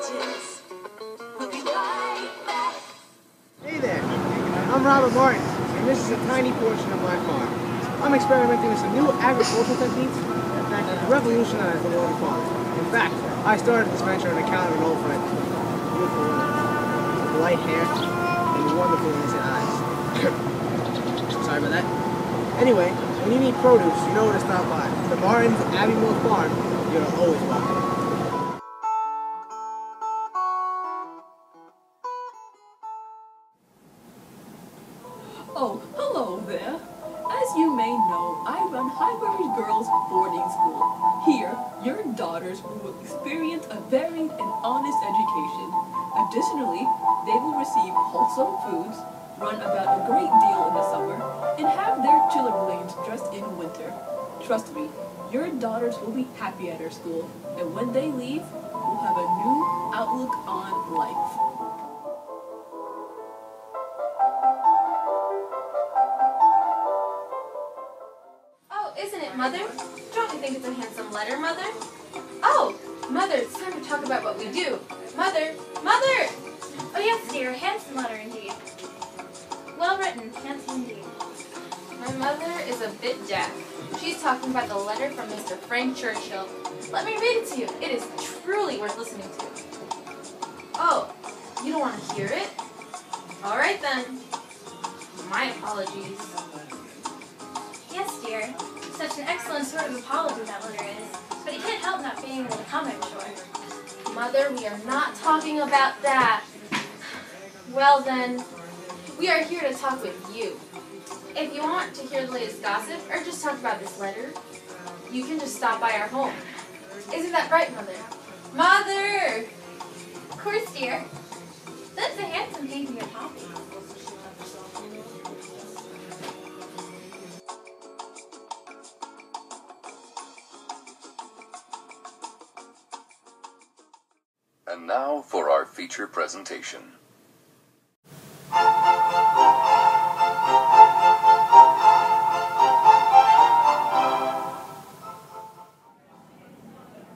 messages. We'll be right back. Hey there, I'm Robert Martin, and this is a tiny portion of my farm. I'm experimenting with some new agricultural techniques that can revolutionize the world of farming. In fact, I started this venture on account of an old friend. Beautiful woman, with light hair and wonderful innocent eyes. Sorry about that. Anyway, when you need produce, you know where to stop by. The Martins Abbey Mill Farm, you're always welcome. Oh, hello there. As you may know, I run Highbury Girls Boarding School. Here, your daughters will experience a varied and honest education. Additionally, they will receive wholesome foods, run about a great deal in the summer, and have their chilblains dressed in winter. Trust me, your daughters will be happy at our school, and when they leave, will have a new outlook on life. Isn't it, Mother? Don't you think it's a handsome letter, Mother? Oh, Mother, it's time to talk about what we do. Mother! Mother! Oh yes, dear, a handsome letter indeed. Well written, handsome indeed. My mother is a bit deaf. She's talking about the letter from Mr. Frank Churchill. Let me read it to you. It is truly worth listening to. Oh, you don't want to hear it? All right then. My apologies. Yes, dear. Such an excellent sort of apology that letter is, but he can't help not being able to come, I'm sure. Mother, we are not talking about that. Well then, we are here to talk with you. If you want to hear the latest gossip, or just talk about this letter, you can just stop by our home. Isn't that right, Mother? Mother! Of course, dear. That's a handsome thing to be a copy. And now for our feature presentation.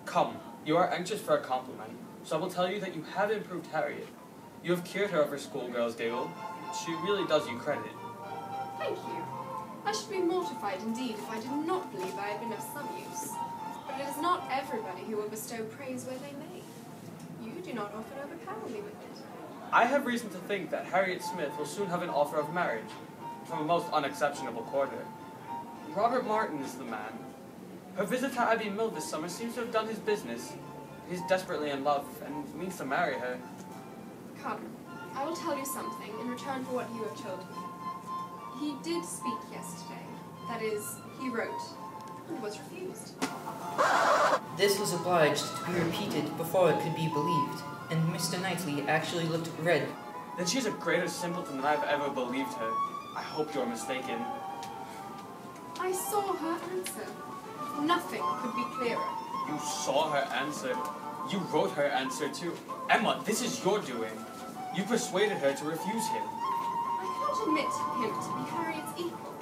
Come, you are anxious for a compliment, so I will tell you that you have improved Harriet. You have cured her of her schoolgirl's giggle. She really does you credit. Thank you. I should be mortified indeed if I did not believe I had been of some use. But it is not everybody who will bestow praise where they may. You do not often overpower me with it. I have reason to think that Harriet Smith will soon have an offer of marriage from a most unexceptionable quarter. Robert Martin is the man. Her visit to Abbey Mill this summer seems to have done his business. He's desperately in love and means to marry her. Come, I will tell you something in return for what you have told me. He did speak yesterday. That is, he wrote, and was refused. This was obliged to be repeated before it could be believed, and Mr. Knightley actually looked red. Then she is a greater simpleton than I have ever believed her. I hope you are mistaken. I saw her answer. Nothing could be clearer. You saw her answer. You wrote her answer too. Emma, this is your doing. You persuaded her to refuse him. I cannot admit him to be Harriet's equal,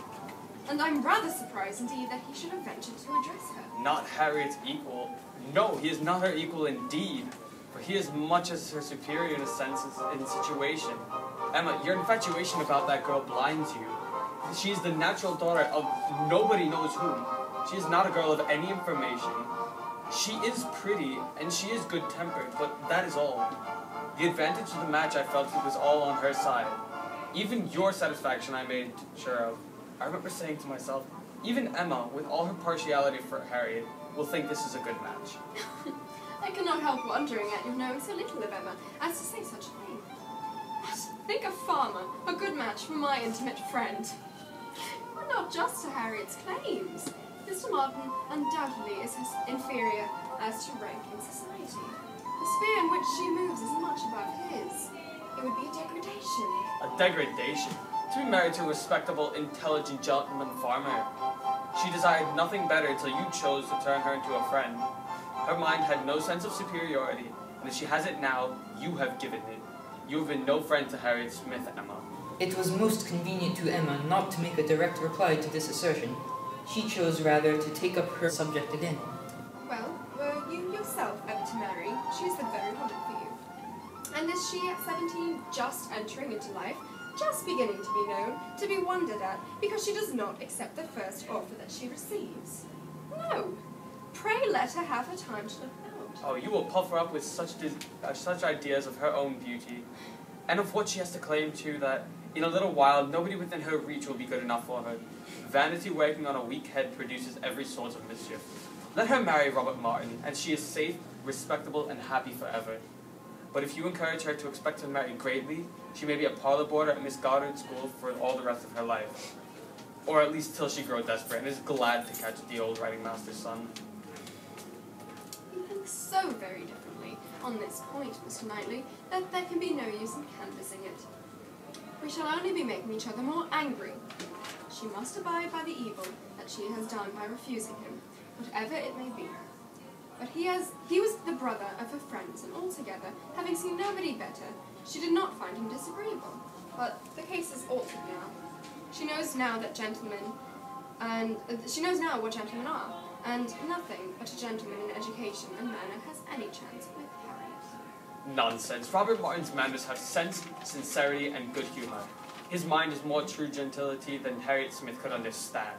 and I'm rather surprised indeed that he should have ventured to address her. Not Harriet's equal. No, he is not her equal indeed, for he is much as her superior in a sense in situation. Emma, your infatuation about that girl blinds you. She is the natural daughter of nobody knows whom. She is not a girl of any information. She is pretty, and she is good-tempered, but that is all. The advantage of the match I felt was all on her side. Even your satisfaction I made sure of. I remember saying to myself, even Emma, with all her partiality for Harriet, will think this is a good match. I cannot help wondering at your knowing so little of Emma as to say such a thing. Think a farmer, a good match for my intimate friend. But not just to Harriet's claims. Mr. Martin undoubtedly is inferior as to rank in society. The sphere in which she moves is much above his. It would be a degradation. A degradation? To be married to a respectable, intelligent gentleman farmer. She desired nothing better till you chose to turn her into a friend. Her mind had no sense of superiority, and if she has it now, you have given it. You have been no friend to Harriet Smith, Emma. It was most convenient to Emma not to make a direct reply to this assertion. She chose rather to take up her subject again. Well, were you yourself ever to marry? She is the very woman for you. And is she at 17 just entering into life, just beginning to be known, to be wondered at, because she does not accept the first offer that she receives? No. Pray let her have her time to look out. Oh, you will puff her up with such ideas of her own beauty, and of what she has to claim too, that in a little while nobody within her reach will be good enough for her. Vanity working on a weak head produces every sort of mischief. Let her marry Robert Martin, and she is safe, respectable, and happy forever. But if you encourage her to expect to marry greatly, she may be a parlor boarder at Miss Goddard's school for all the rest of her life. Or at least till she grows desperate and is glad to catch the old writing master's son. You think so very differently on this point, Mr. Knightley, that there can be no use in canvassing it. We shall only be making each other more angry. She must abide by the evil that she has done by refusing him, whatever it may be. But he was the brother of her friends, and altogether, having seen nobody better, she did not find him disagreeable. But the case is altered now. She knows now that gentlemen, and she knows now what gentlemen are, and nothing but a gentleman in education and manner has any chance with Harriet. Nonsense. Robert Martin's manners have sense, sincerity, and good humor. His mind is more true gentility than Harriet Smith could understand.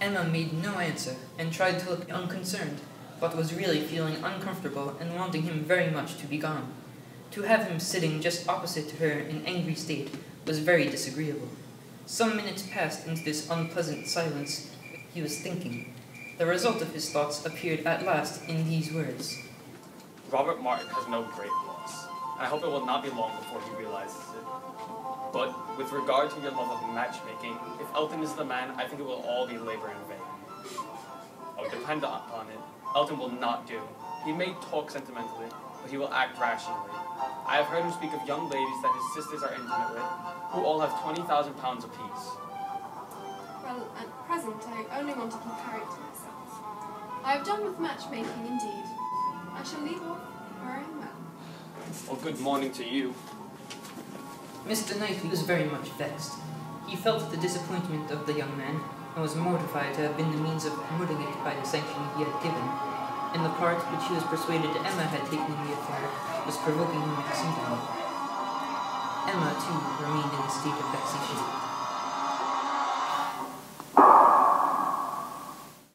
Emma made no answer, and tried to look unconcerned, but was really feeling uncomfortable and wanting him very much to be gone. To have him sitting just opposite to her in angry state was very disagreeable. Some minutes passed into this unpleasant silence. He was thinking. The result of his thoughts appeared at last in these words. Robert Martin has no great loss, and I hope it will not be long before he realizes it. But with regard to your love of matchmaking, if Elton is the man, I think it will all be labor in vain. Oh, depend upon it. Elton will not do. He may talk sentimentally, but he will act rationally. I have heard him speak of young ladies that his sisters are intimate with, who all have £20,000 apiece. Well, at present, I only want to keep Harriet to myself. I have done with matchmaking indeed. I shall leave off where I am well. Well, good morning to you. Mr. Knightley was very much vexed. He felt the disappointment of the young man, and was mortified to have been the means of promoting it by the sanction he had given, and the part which he was persuaded Emma had taken in the affair was provoking him exceedingly. Emma, too, remained in a state of vexation.